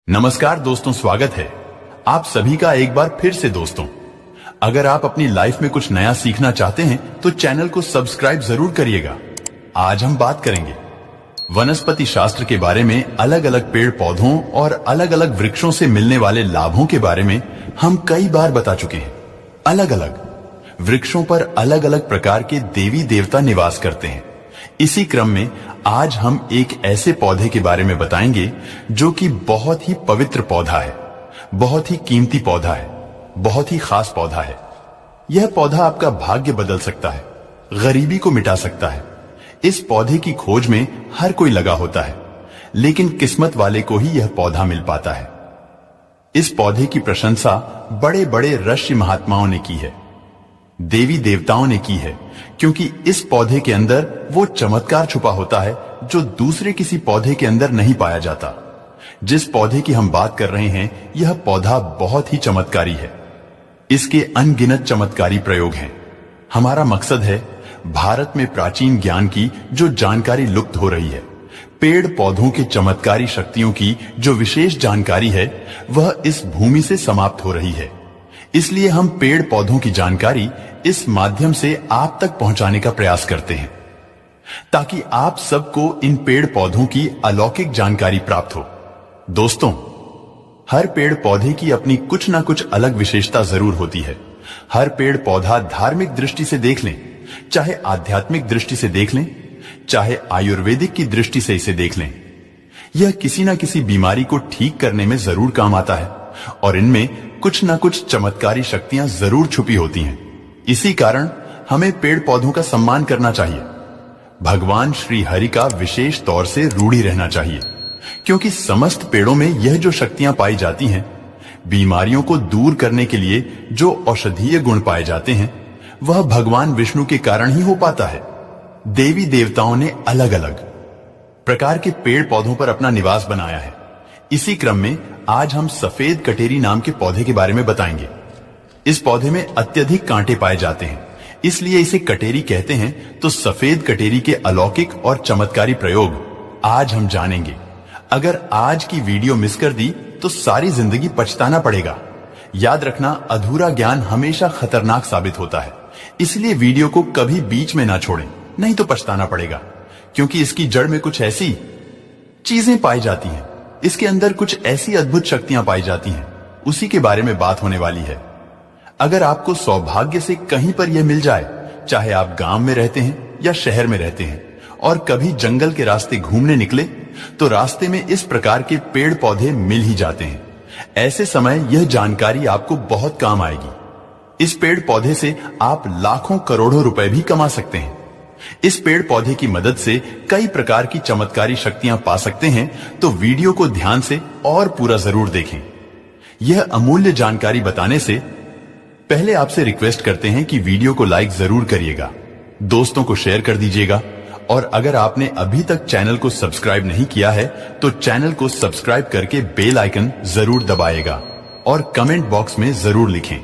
नमस्कार दोस्तों, स्वागत है आप सभी का एक बार फिर से। दोस्तों, अगर आप अपनी लाइफ में कुछ नया सीखना चाहते हैं तो चैनल को सब्सक्राइब जरूर करिएगा। आज हम बात करेंगे वनस्पति शास्त्र के बारे में। अलग अलग पेड़ पौधों और अलग अलग वृक्षों से मिलने वाले लाभों के बारे में हम कई बार बता चुके हैं। अलग अलग वृक्षों पर अलग अलग प्रकार के देवी देवता निवास करते हैं। इसी क्रम में आज हम एक ऐसे पौधे के बारे में बताएंगे जो कि बहुत ही पवित्र पौधा है, बहुत ही कीमती पौधा है, बहुत ही खास पौधा है। यह पौधा आपका भाग्य बदल सकता है, गरीबी को मिटा सकता है। इस पौधे की खोज में हर कोई लगा होता है, लेकिन किस्मत वाले को ही यह पौधा मिल पाता है। इस पौधे की प्रशंसा बड़े बड़े ऋषि महात्माओं ने की है, देवी देवताओं ने की है, क्योंकि इस पौधे के अंदर वो चमत्कार छुपा होता है जो दूसरे किसी पौधे के अंदर नहीं पाया जाता। जिस पौधे की हम बात कर रहे हैं, यह पौधा बहुत ही चमत्कारी है। इसके अनगिनत चमत्कारी प्रयोग हैं। हमारा मकसद है भारत में प्राचीन ज्ञान की जो जानकारी लुप्त हो रही है, पेड़ पौधों के चमत्कारी शक्तियों की जो विशेष जानकारी है, वह इस भूमि से समाप्त हो रही है। इसलिए हम पेड़ पौधों की जानकारी इस माध्यम से आप तक पहुंचाने का प्रयास करते हैं, ताकि आप सबको इन पेड़ पौधों की अलौकिक जानकारी प्राप्त हो। दोस्तों, हर पेड़ पौधे की अपनी कुछ ना कुछ अलग विशेषता जरूर होती है। हर पेड़ पौधा धार्मिक दृष्टि से देख लें, चाहे आध्यात्मिक दृष्टि से देख लें, चाहे आयुर्वेदिक की दृष्टि से इसे देख लें, यह किसी ना किसी बीमारी को ठीक करने में जरूर काम आता है और इनमें कुछ ना कुछ चमत्कारी शक्तियां जरूर छुपी होती हैं। इसी कारण हमें पेड़ पौधों का सम्मान करना चाहिए। भगवान श्री हरि का विशेष तौर से रूढ़ी रहना चाहिए, क्योंकि समस्त पेड़ों में यह जो शक्तियां पाई जाती हैं, बीमारियों को दूर करने के लिए जो औषधीय गुण पाए जाते हैं, वह भगवान विष्णु के कारण ही हो पाता है। देवी देवताओं ने अलग अलग प्रकार के पेड़ पौधों पर अपना निवास बनाया है। इसी क्रम में आज हम सफेद कटेरी नाम के पौधे के बारे में बताएंगे। इस पौधे में अत्यधिक कांटे पाए जाते हैं, इसलिए इसे कटेरी कहते हैं। तो सफेद कटेरी के अलौकिक और चमत्कारी प्रयोग आज हम जानेंगे। अगर आज की वीडियो मिस कर दी तो सारी जिंदगी पछताना पड़ेगा। याद रखना, अधूरा ज्ञान हमेशा खतरनाक साबित होता है, इसलिए वीडियो को कभी बीच में ना छोड़ें, नहीं तो पछताना पड़ेगा। क्योंकि इसकी जड़ में कुछ ऐसी चीजें पाई जाती हैं, इसके अंदर कुछ ऐसी अद्भुत शक्तियां पाई जाती हैं, उसी के बारे में बात होने वाली है। अगर आपको सौभाग्य से कहीं पर यह मिल जाए, चाहे आप गांव में रहते हैं या शहर में रहते हैं, और कभी जंगल के रास्ते घूमने निकले, तो रास्ते में इस प्रकार के पेड़ पौधे मिल ही जाते हैं। ऐसे समय यह जानकारी आपको बहुत काम आएगी। इस पेड़ पौधे से आप लाखों करोड़ों रुपए भी कमा सकते हैं। इस पेड़ पौधे की मदद से कई प्रकार की चमत्कारी शक्तियां पा सकते हैं, तो वीडियो को ध्यान से और पूरा जरूर देखें। यह अमूल्य जानकारी बताने से पहले आपसे रिक्वेस्ट करते हैं कि वीडियो को लाइक जरूर करिएगा, दोस्तों को शेयर कर दीजिएगा, और अगर आपने अभी तक चैनल को सब्सक्राइब नहीं किया है तो चैनल को सब्सक्राइब करके बेल आइकन जरूर दबाएगा और कमेंट बॉक्स में जरूर लिखें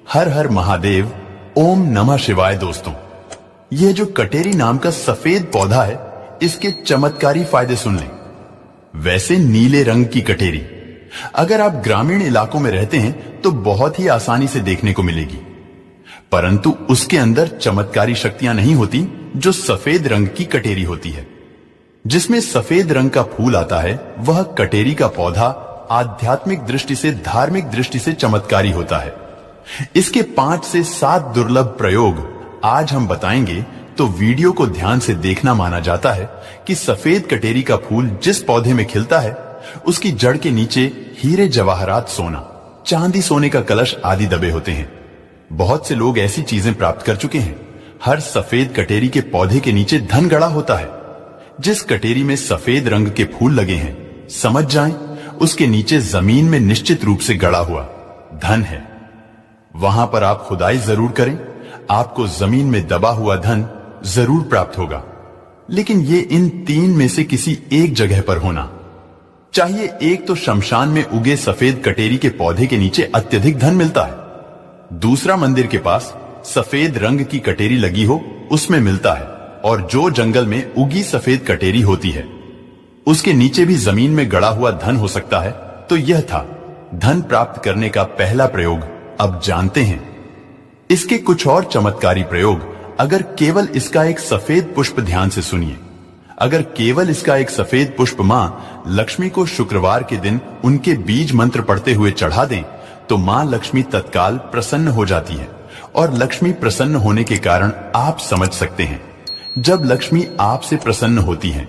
हर हर महादेव, ओम नमः शिवाय। दोस्तों, यह जो कटेरी नाम का सफेद पौधा है, इसके चमत्कारी फायदे सुन लें। वैसे नीले रंग की कटेरी अगर आप ग्रामीण इलाकों में रहते हैं तो बहुत ही आसानी से देखने को मिलेगी, परंतु उसके अंदर चमत्कारी शक्तियां नहीं होती जो सफेद रंग की कटेरी होती है। जिसमें सफेद रंग का फूल आता है, वह कटेरी का पौधा आध्यात्मिक दृष्टि से, धार्मिक दृष्टि से चमत्कारी होता है। इसके 5 से 7 दुर्लभ प्रयोग आज हम बताएंगे, तो वीडियो को ध्यान से देखना माना जाता है कि सफेद कटेरी का फूल जिस पौधे में खिलता है, उसकी जड़ के नीचे हीरे जवाहरात, सोना, चांदी, सोने का कलश आदि दबे होते हैं। बहुत से लोग ऐसी चीजें प्राप्त कर चुके हैं। हर सफेद कटेरी के पौधे के नीचे धन गड़ा होता है। जिस कटेरी में सफेद रंग के फूल लगे हैं, समझ जाएं, उसके नीचे जमीन में निश्चित रूप से गड़ा हुआ धन है। वहां पर आप खुदाई जरूर करें, आपको जमीन में दबा हुआ धन जरूर प्राप्त होगा। लेकिन ये इन 3 में से किसी एक जगह पर होना चाहिए। एक तो शमशान में उगे सफेद कटेरी के पौधे के नीचे अत्यधिक धन मिलता है। दूसरा मंदिर के पास सफेद रंग की कटेरी लगी हो, उसमें मिलता है। और जो जंगल में उगी सफेद कटेरी होती है, उसके नीचे भी जमीन में गड़ा हुआ धन हो सकता है, तो यह था धन प्राप्त करने का पहला प्रयोग। अब जानते हैं इसके कुछ और चमत्कारी प्रयोग। अगर केवल इसका एक सफेद पुष्प ध्यान से सुनिए। अगर केवल इसका एक सफेद पुष्प मां लक्ष्मी को शुक्रवार के दिन उनके बीज मंत्र पढ़ते हुए चढ़ा दें तो मां लक्ष्मी तत्काल प्रसन्न हो जाती है। और लक्ष्मी प्रसन्न होने के कारण आप समझ सकते हैं, जब लक्ष्मी आपसे प्रसन्न होती है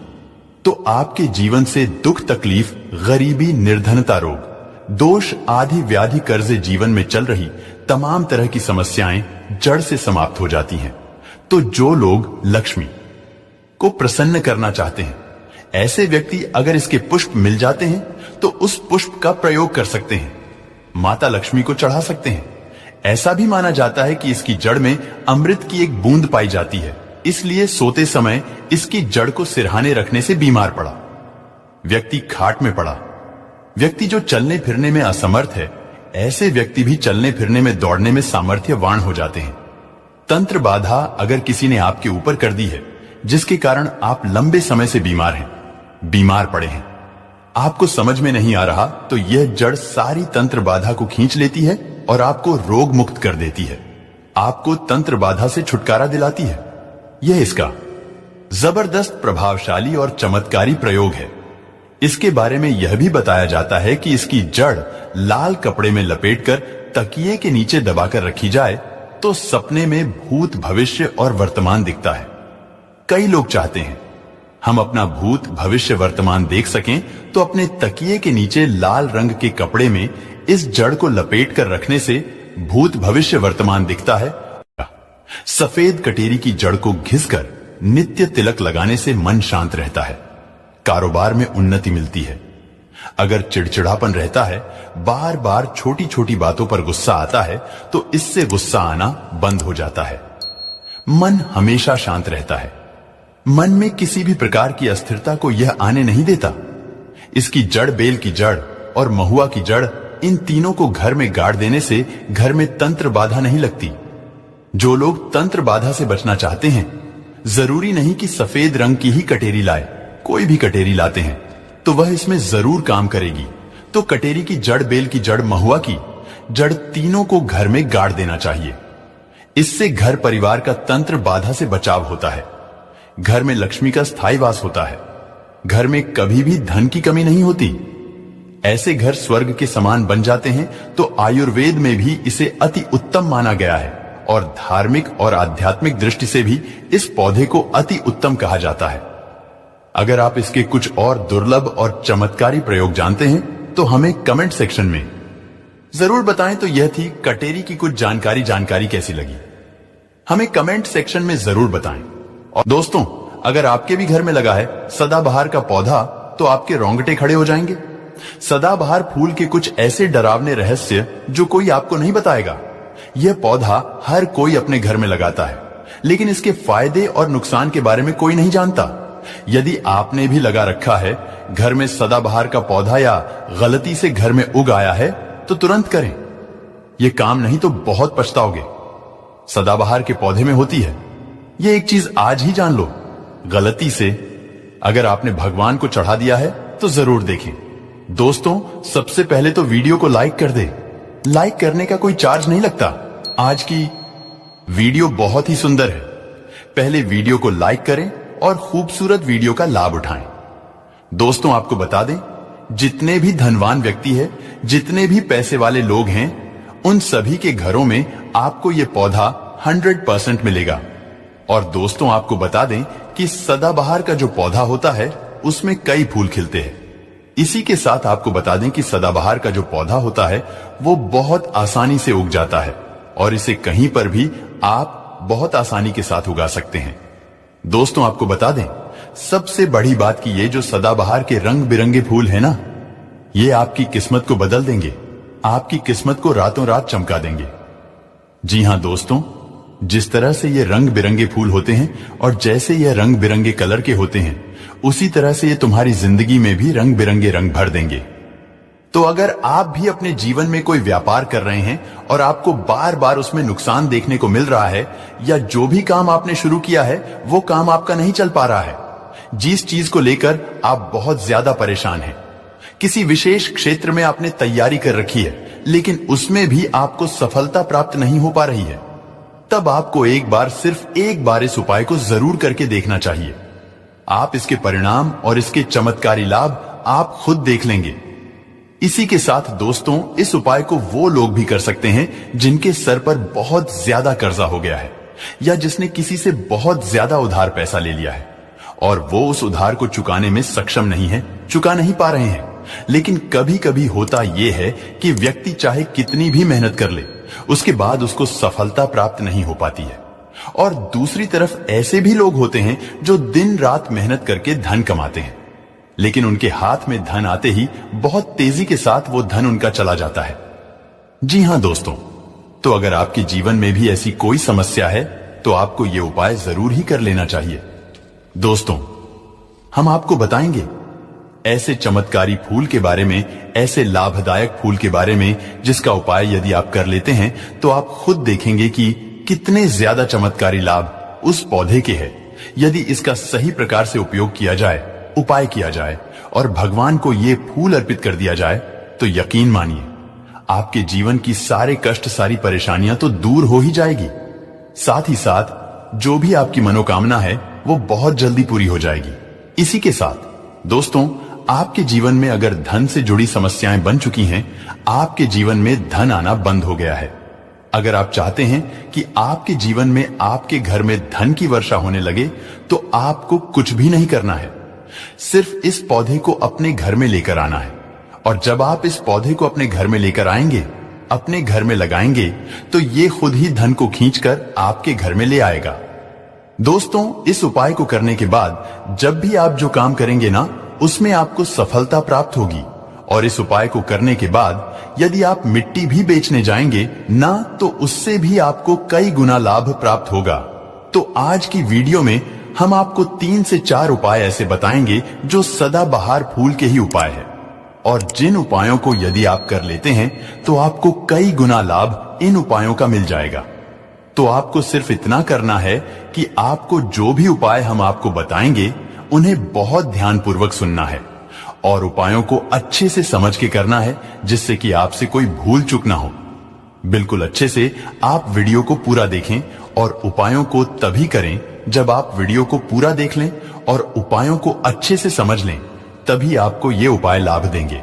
तो आपके जीवन से दुख तकलीफ, गरीबी, निर्धनता, रोग, दोष आदि व्याधि, कर्जे, जीवन में चल रही तमाम तरह की समस्याएं जड़ से समाप्त हो जाती हैं। तो जो लोग लक्ष्मी को प्रसन्न करना चाहते हैं, ऐसे व्यक्ति अगर इसके पुष्प मिल जाते हैं तो उस पुष्प का प्रयोग कर सकते हैं, माता लक्ष्मी को चढ़ा सकते हैं। ऐसा भी माना जाता है कि इसकी जड़ में अमृत की एक बूंद पाई जाती है, इसलिए सोते समय इसकी जड़ को सिरहाने रखने से बीमार पड़ा व्यक्ति, खाट में पड़ा व्यक्ति जो चलने फिरने में असमर्थ है, ऐसे व्यक्ति भी चलने फिरने में, दौड़ने में सामर्थ्यवान हो जाते हैं। तंत्र बाधा अगर किसी ने आपके ऊपर कर दी है, जिसके कारण आप लंबे समय से बीमार पड़े हैं, आपको समझ में नहीं आ रहा, तो यह जड़ सारी तंत्र बाधा को खींच लेती है और आपको रोग मुक्त कर देती है, आपको तंत्र बाधा से छुटकारा दिलाती है। यह इसका जबरदस्त, प्रभावशाली और चमत्कारी प्रयोग है। इसके बारे में यह भी बताया जाता है कि इसकी जड़ लाल कपड़े में लपेटकर तकिए के नीचे दबाकर रखी जाए तो सपने में भूत, भविष्य और वर्तमान दिखता है। कई लोग चाहते हैं हम अपना भूत, भविष्य, वर्तमान देख सकें, तो अपने तकिए के नीचे लाल रंग के कपड़े में इस जड़ को लपेट कर रखने से भूत, भविष्य, वर्तमान दिखता है। सफेद कटेरी की जड़ को घिसकर नित्य तिलक लगाने से मन शांत रहता है, कारोबार में उन्नति मिलती है। अगर चिड़चिड़ापन रहता है, बार बार छोटी छोटी बातों पर गुस्सा आता है, तो इससे गुस्सा आना बंद हो जाता है। मन हमेशा शांत रहता है। मन में किसी भी प्रकार की अस्थिरता को यह आने नहीं देता। इसकी जड़, बेल की जड़ और महुआ की जड़, इन तीनों को घर में गाड़ देने से घर में तंत्र बाधा नहीं लगती। जो लोग तंत्र बाधा से बचना चाहते हैं, जरूरी नहीं कि सफेद रंग की ही कटेरी लाए, कोई भी कटेरी लाते हैं तो वह इसमें जरूर काम करेगी। तो कटेरी की जड़, बेल की जड़, महुआ की जड़, तीनों को घर में गाड़ देना चाहिए। इससे घर परिवार का तंत्र बाधा से बचाव होता है। घर में लक्ष्मी का स्थायी वास होता है। घर में कभी भी धन की कमी नहीं होती। ऐसे घर स्वर्ग के समान बन जाते हैं। तो आयुर्वेद में भी इसे अति उत्तम माना गया है और धार्मिक और आध्यात्मिक दृष्टि से भी इस पौधे को अति उत्तम कहा जाता है। अगर आप इसके कुछ और दुर्लभ और चमत्कारी प्रयोग जानते हैं तो हमें कमेंट सेक्शन में जरूर बताएं। तो यह थी कटेरी की कुछ जानकारी कैसी लगी, हमें कमेंट सेक्शन में जरूर बताएं। और दोस्तों, अगर आपके भी घर में लगा है सदाबहार का पौधा तो आपके रोंगटे खड़े हो जाएंगे। सदाबहार फूल के कुछ ऐसे डरावने रहस्य जो कोई आपको नहीं बताएगा। यह पौधा हर कोई अपने घर में लगाता है, लेकिन इसके फायदे और नुकसान के बारे में कोई नहीं जानता। यदि आपने भी लगा रखा है घर में सदाबहार का पौधा या गलती से घर में उग आया है तो तुरंत करें। यह काम नहीं तो बहुत पछताओगे। सदाबहार के पौधे में होती है, यह एक चीज आज ही जान लो। गलती से अगर आपने भगवान को चढ़ा दिया है तो जरूर देखें। दोस्तों, सबसे पहले तो वीडियो को लाइक कर दे। लाइक करने का कोई चार्ज नहीं लगता। आज की वीडियो बहुत ही सुंदर है। पहले वीडियो को लाइक करें और खूबसूरत वीडियो का लाभ उठाएं। दोस्तों, आपको बता दें, जितने भी धनवान व्यक्ति है, जितने भी पैसे वाले लोग हैं, उन सभी के घरों में आपको यह पौधा 100% मिलेगा। और दोस्तों, आपको बता दें कि सदाबहार का जो पौधा होता है उसमें कई फूल खिलते हैं। इसी के साथ आपको बता दें कि सदाबहार का जो पौधा होता है वो बहुत आसानी से उग जाता है और इसे कहीं पर भी आप बहुत आसानी के साथ उगा सकते हैं। दोस्तों, आपको बता दें, सबसे बड़ी बात कि ये जो सदाबहार के रंग बिरंगे फूल है ना, ये आपकी किस्मत को बदल देंगे, आपकी किस्मत को रातों रात चमका देंगे। जी हां दोस्तों, जिस तरह से ये रंग बिरंगे फूल होते हैं और जैसे ये रंग बिरंगे कलर के होते हैं, उसी तरह से ये तुम्हारी जिंदगी में भी रंग बिरंगे रंग भर देंगे। तो अगर आप भी अपने जीवन में कोई व्यापार कर रहे हैं और आपको बार बार उसमें नुकसान देखने को मिल रहा है, या जो भी काम आपने शुरू किया है वो काम आपका नहीं चल पा रहा है, जिस चीज को लेकर आप बहुत ज्यादा परेशान हैं, किसी विशेष क्षेत्र में आपने तैयारी कर रखी है, लेकिन उसमें भी आपको सफलता प्राप्त नहीं हो पा रही है, तब आपको सिर्फ एक बार इस उपाय को जरूर करके देखना चाहिए। आप इसके परिणाम और इसके चमत्कारी लाभ आप खुद देख लेंगे। इसी के साथ दोस्तों, इस उपाय को वो लोग भी कर सकते हैं जिनके सर पर बहुत ज्यादा कर्जा हो गया है, या जिसने किसी से बहुत ज्यादा उधार पैसा ले लिया है और वो उस उधार को चुकाने में सक्षम नहीं है, चुका नहीं पा रहे हैं। लेकिन कभी कभी होता यह है कि व्यक्ति चाहे कितनी भी मेहनत कर ले, उसके बाद उसको सफलता प्राप्त नहीं हो पाती है। और दूसरी तरफ ऐसे भी लोग होते हैं जो दिन रात मेहनत करके धन कमाते हैं, लेकिन उनके हाथ में धन आते ही बहुत तेजी के साथ वो धन उनका चला जाता है। जी हां दोस्तों, तो अगर आपके जीवन में भी ऐसी कोई समस्या है तो आपको ये उपाय जरूर ही कर लेना चाहिए। दोस्तों, हम आपको बताएंगे ऐसे चमत्कारी फूल के बारे में, ऐसे लाभदायक फूल के बारे में जिसका उपाय यदि आप कर लेते हैं तो आप खुद देखेंगे कि कितने ज्यादा चमत्कारी लाभ उस पौधे के हैं यदि इसका सही प्रकार से उपयोग किया जाए, उपाय किया जाए और भगवान को ये फूल अर्पित कर दिया जाए, तो यकीन मानिए आपके जीवन की सारे कष्ट, सारी परेशानियां तो दूर हो ही जाएगी। साथ ही साथ जो भी आपकी मनोकामना है वो बहुत जल्दी पूरी हो जाएगी। इसी के साथ दोस्तों, आपके जीवन में अगर धन से जुड़ी समस्याएं बन चुकी हैं, आपके जीवन में धन आना बंद हो गया है, अगर आप चाहते हैं कि आपके जीवन में, आपके घर में धन की वर्षा होने लगे, तो आपको कुछ भी नहीं करना है। सिर्फ इस पौधे को अपने घर में लेकर आना है, और जब आप इस पौधे को अपने घर में लेकर आएंगे, अपने घर में लगाएंगे, तो ये खुद ही धन को खींचकर आपके घर में ले आएगा। दोस्तों, इस उपाय को करने के बाद जब भी आप जो काम करेंगे ना, उसमें आपको सफलता प्राप्त होगी। और इस उपाय को करने के बाद यदि आप मिट्टी भी बेचने जाएंगे ना, तो उससे भी आपको कई गुना लाभ प्राप्त होगा। तो आज की वीडियो में हम आपको 3 से 4 उपाय ऐसे बताएंगे जो सदाबहार फूल के ही उपाय है, और जिन उपायों को यदि आप कर लेते हैं तो आपको कई गुना लाभ इन उपायों का मिल जाएगा। तो आपको सिर्फ इतना करना है कि आपको जो भी उपाय हम आपको बताएंगे उन्हें बहुत ध्यानपूर्वक सुनना है और उपायों को अच्छे से समझ के करना है, जिससे कि आपसे कोई भूल चूक ना हो। बिल्कुल अच्छे से आप वीडियो को पूरा देखें और उपायों को तभी करें जब आप वीडियो को पूरा देख लें और उपायों को अच्छे से समझ लें, तभी आपको ये उपाय लाभ देंगे।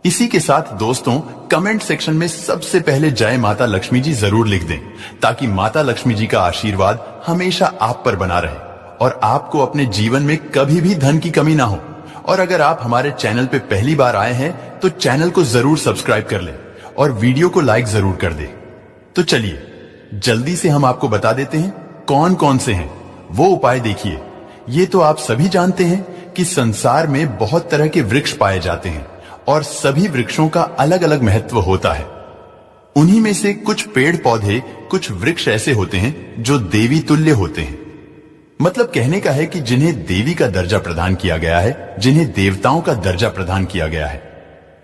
इसी के साथ दोस्तों, कमेंट सेक्शन में सबसे पहले जय माता लक्ष्मी जी जरूर लिख दें, ताकि माता लक्ष्मी जी का आशीर्वाद हमेशा आप पर बना रहे और आपको अपने जीवन में कभी भी धन की कमी ना हो। और अगर आप हमारे चैनल पे पहली बार आए हैं तो चैनल को जरूर सब्सक्राइब कर लें और वीडियो को लाइक जरूर कर दें। तो चलिए जल्दी से हम आपको बता देते हैं कौन कौन से हैं वो उपाय। देखिए, ये तो आप सभी जानते हैं कि संसार में बहुत तरह के वृक्ष पाए जाते हैं और सभी वृक्षों का अलग अलग महत्व होता है। उन्हीं में से कुछ पेड़ पौधे, कुछ वृक्ष ऐसे होते हैं जो देवी तुल्य होते हैं। मतलब कहने का है कि जिन्हें देवी का दर्जा प्रदान किया गया है, जिन्हें देवताओं का दर्जा प्रदान किया गया है।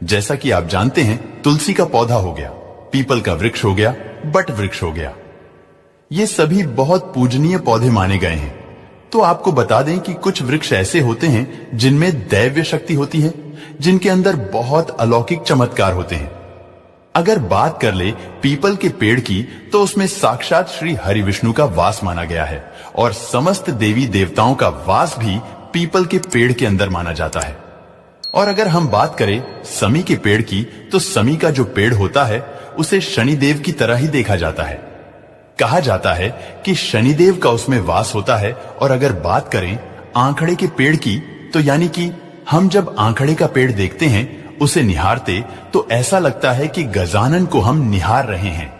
जैसा कि आप जानते हैं, तुलसी का पौधा हो गया, पीपल का वृक्ष हो गया, बट वृक्ष हो गया। ये सभी बहुत पूजनीय पौधे माने गए हैं। तो आपको बता दें कि कुछ वृक्ष ऐसे होते हैं जिनमें दैव्य शक्ति होती है, जिनके अंदर बहुत अलौकिक चमत्कार होते हैं। अगर बात कर ले पीपल के पेड़ की, तो उसमें साक्षात श्री हरि विष्णु का वास माना गया है और समस्त देवी देवताओं का वास भी पीपल के पेड़ के अंदर माना जाता है। और अगर हम बात करें समी के पेड़ की, तो समी का जो पेड़ होता है उसे शनिदेव की तरह ही देखा जाता है। कहा जाता है कि शनिदेव का उसमें वास होता है। और अगर बात करें आंखड़े के पेड़ की, तो यानी कि हम जब आंखड़े का पेड़ देखते हैं, उसे निहारते, तो ऐसा लगता है कि गजानन को हम निहार रहे हैं।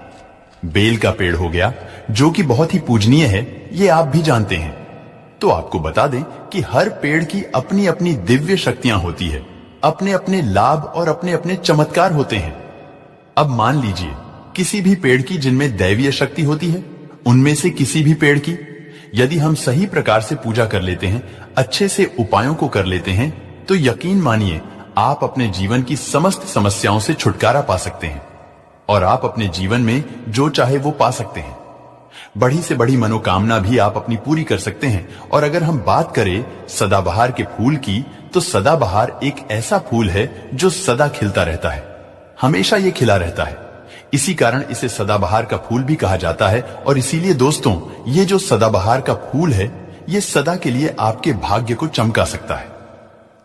बेल का पेड़ हो गया, जो कि बहुत ही पूजनीय है, ये आप भी जानते हैं। तो आपको बता दें कि हर पेड़ की अपनी अपनी दिव्य शक्तियां होती है, अपने अपने लाभ और अपने अपने चमत्कार होते हैं। अब मान लीजिए किसी भी पेड़ की जिनमें दैवीय शक्ति होती है, उनमें से किसी भी पेड़ की यदि हम सही प्रकार से पूजा कर लेते हैं, अच्छे से उपायों को कर लेते हैं, तो यकीन मानिए आप अपने जीवन की समस्त समस्याओं से छुटकारा पा सकते हैं और आप अपने जीवन में जो चाहे वो पा सकते हैं। बड़ी से बड़ी मनोकामना भी आप अपनी पूरी कर सकते हैं। और अगर हम बात करें सदाबहार के फूल की, तो सदाबहार एक ऐसा फूल है जो सदा खिलता रहता है, हमेशा ये खिला रहता है। इसी कारण इसे सदाबहार का फूल भी कहा जाता है। और इसीलिए दोस्तों, ये जो सदाबहार का फूल है, ये सदा के लिए आपके भाग्य को चमका सकता है,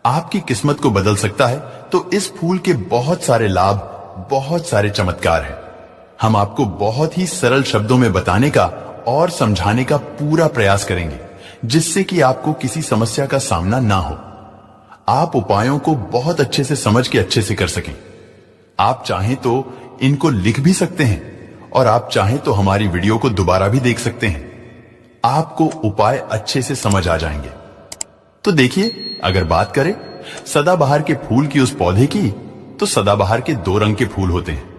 आपकी किस्मत को बदल सकता है। तो इस फूल के बहुत सारे लाभ, बहुत सारे चमत्कार हैं। हम आपको बहुत ही सरल शब्दों में बताने का और समझाने का पूरा प्रयास करेंगे, जिससे कि आपको किसी समस्या का सामना ना हो, आप उपायों को बहुत अच्छे से समझ के अच्छे से कर सकें। आप चाहें तो इनको लिख भी सकते हैं और आप चाहें तो हमारी वीडियो को दोबारा भी देख सकते हैं, आपको उपाय अच्छे से समझ आ जाएंगे। तो देखिए, अगर बात करें सदाबहार के फूल की, उस पौधे की, तो सदाबहार के 2 रंग के फूल होते हैं।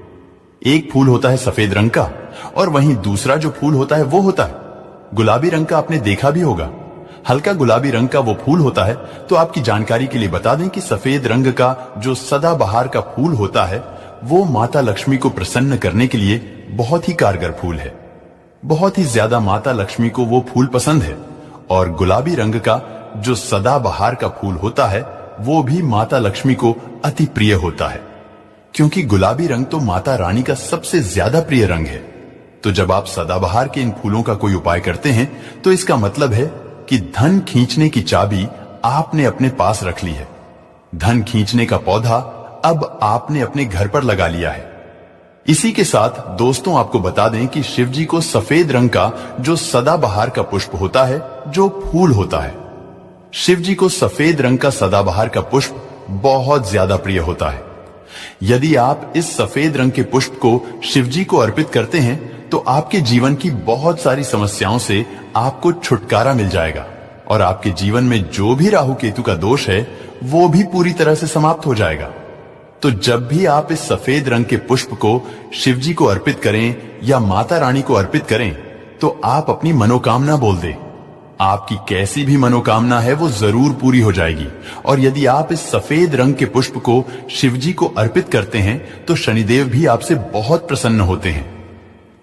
एक फूल होता है सफेद रंग का, और वहीं दूसरा जो फूल होता है वो होता है गुलाबी रंग का। आपने देखा भी होगा, हल्का गुलाबी रंग का वो फूल होता है। तो आपकी जानकारी के लिए बता दें कि सफेद रंग का जो सदाबहार का फूल होता है, वो माता लक्ष्मी को प्रसन्न करने के लिए बहुत ही कारगर फूल है। बहुत ही ज्यादा माता लक्ष्मी को वो फूल पसंद है। और गुलाबी रंग का जो सदाबहार का फूल होता है, वो भी माता लक्ष्मी को अति प्रिय होता है, क्योंकि गुलाबी रंग तो माता रानी का सबसे ज्यादा प्रिय रंग है। तो जब आप सदाबहार के इन फूलों का कोई उपाय करते हैं, तो इसका मतलब है कि धन खींचने की चाबी आपने अपने पास रख ली है। धन खींचने का पौधा अब आपने अपने घर पर लगा लिया है। इसी के साथ दोस्तों, आपको बता दें कि शिव जी को सफेद रंग का जो सदाबहार का पुष्प होता है, जो फूल होता है, शिव जी को सफेद रंग का सदाबहार का पुष्प बहुत ज्यादा प्रिय होता है। यदि आप इस सफेद रंग के पुष्प को शिव जी को अर्पित करते हैं, तो आपके जीवन की बहुत सारी समस्याओं से आपको छुटकारा मिल जाएगा और आपके जीवन में जो भी राहु केतु का दोष है, वो भी पूरी तरह से समाप्त हो जाएगा। तो जब भी आप इस सफेद रंग के पुष्प को शिव जी को अर्पित करें या माता रानी को अर्पित करें, तो आप अपनी मनोकामना बोल दें। आपकी कैसी भी मनोकामना है, वो जरूर पूरी हो जाएगी। और यदि आप इस सफेद रंग के पुष्प को शिव जी को अर्पित करते हैं, तो शनिदेव भी आपसे बहुत प्रसन्न होते हैं।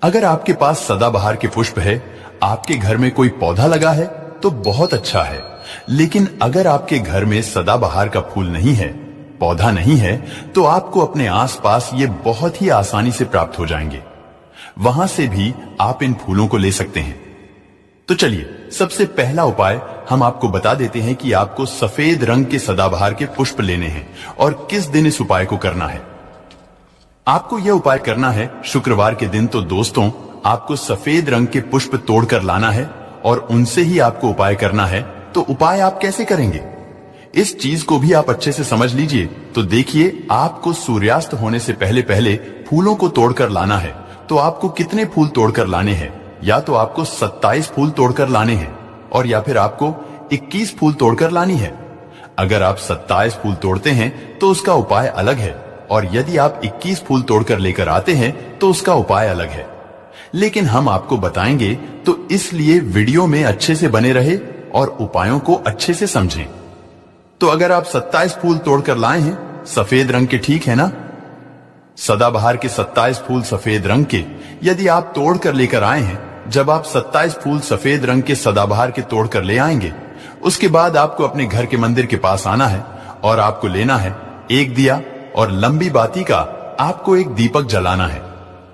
अगर आपके पास सदाबहार के पुष्प है, आपके घर में कोई पौधा लगा है, तो बहुत अच्छा है। लेकिन अगर आपके घर में सदाबहार का फूल नहीं है, पौधा नहीं है, तो आपको अपने आसपास ये बहुत ही आसानी से प्राप्त हो जाएंगे। वहां से भी आप इन फूलों को ले सकते हैं। तो चलिए, सबसे पहला उपाय हम आपको बता देते हैं कि आपको सफेद रंग के सदाबहार के पुष्प लेने हैं और किस दिन इस उपाय को करना है। आपको यह उपाय करना है शुक्रवार के दिन। तो दोस्तों, आपको सफेद रंग के पुष्प तोड़कर लाना है और उनसे ही आपको उपाय करना है। तो उपाय आप कैसे करेंगे, इस चीज को भी आप अच्छे से समझ लीजिए। तो देखिए, आपको सूर्यास्त होने से पहले पहले फूलों को तोड़कर लाना है। तो आपको कितने फूल तोड़कर लाने हैं? या तो आपको 27 फूल तोड़कर लाने हैं, और या फिर आपको 21 फूल तोड़कर लानी है। अगर आप 27 फूल तोड़ते हैं तो उसका उपाय अलग है, और यदि आप 21 फूल तोड़कर लेकर आते हैं तो उसका उपाय अलग है। लेकिन हम आपको बताएंगे, तो इसलिए वीडियो में अच्छे से बने रहे और उपायों को अच्छे से समझें। तो अगर आप 27 फूल तोड़कर लाए हैं सफेद रंग के, ठीक है ना? सदाबहार के 27 फूल सफेद रंग के यदि आप तोड़कर लेकर आए हैं, जब आप 27 फूल सफेद रंग के सदाबहार के तोड़कर ले आएंगे, उसके बाद आपको अपने घर के मंदिर के पास आना है और आपको लेना है एक दिया, और लंबी बाती का आपको एक दीपक जलाना है।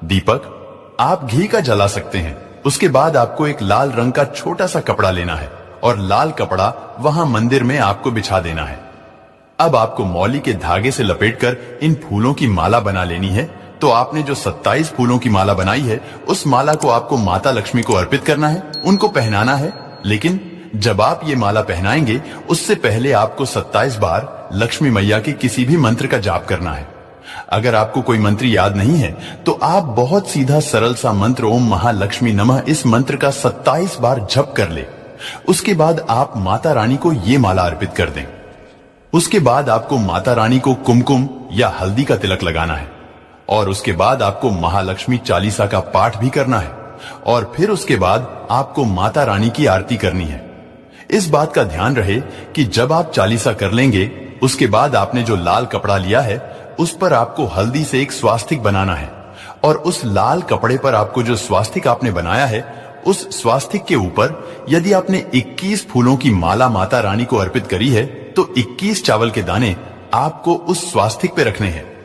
दीपक आप घी का जला सकते हैं। उसके बाद आपको एक लाल रंग का छोटा सा कपड़ा लेना है और लाल कपड़ा वहां मंदिर में आपको बिछा देना है। अब आपको मौली के धागे से लपेटकर इन फूलों की माला बना लेनी है। तो आपने जो 27 फूलों की माला बनाई है, उस माला को आपको माता लक्ष्मी को अर्पित करना है, उनको पहनाना है। लेकिन जब आप ये माला पहनाएंगे, उससे पहले आपको 27 बार लक्ष्मी मैया के किसी भी मंत्र का जाप करना है। अगर आपको कोई मंत्र याद नहीं है, तो आप बहुत सीधा सरल सा मंत्र ओम महालक्ष्मी नमः, इस मंत्र का 27 बार जप कर ले। उसके बाद आप माता रानी को ये माला अर्पित कर दें। उसके बाद आपको माता रानी को कुमकुम या हल्दी का तिलक लगाना है, और उसके बाद आपको महालक्ष्मी चालीसा का पाठ भी करना है, और फिर उसके बाद आपको माता रानी की आरती करनी है। इस बात का ध्यान रहे कि जब आप चालीसा कर लेंगे, उसके बाद आपने जो लाल कपड़ा लिया है, उस पर आपको हल्दी से एक स्वास्तिक बनाना है, और उस लाल कपड़े पर आपको जो स्वास्तिक आपने बनाया है, उस स्वास्तिक के ऊपर यदि आपने 21 फूलों की माला माता रानी को अर्पित करी है, तो 21 चावल के दाने आपको उस स्वास्तिक पे रखने हैं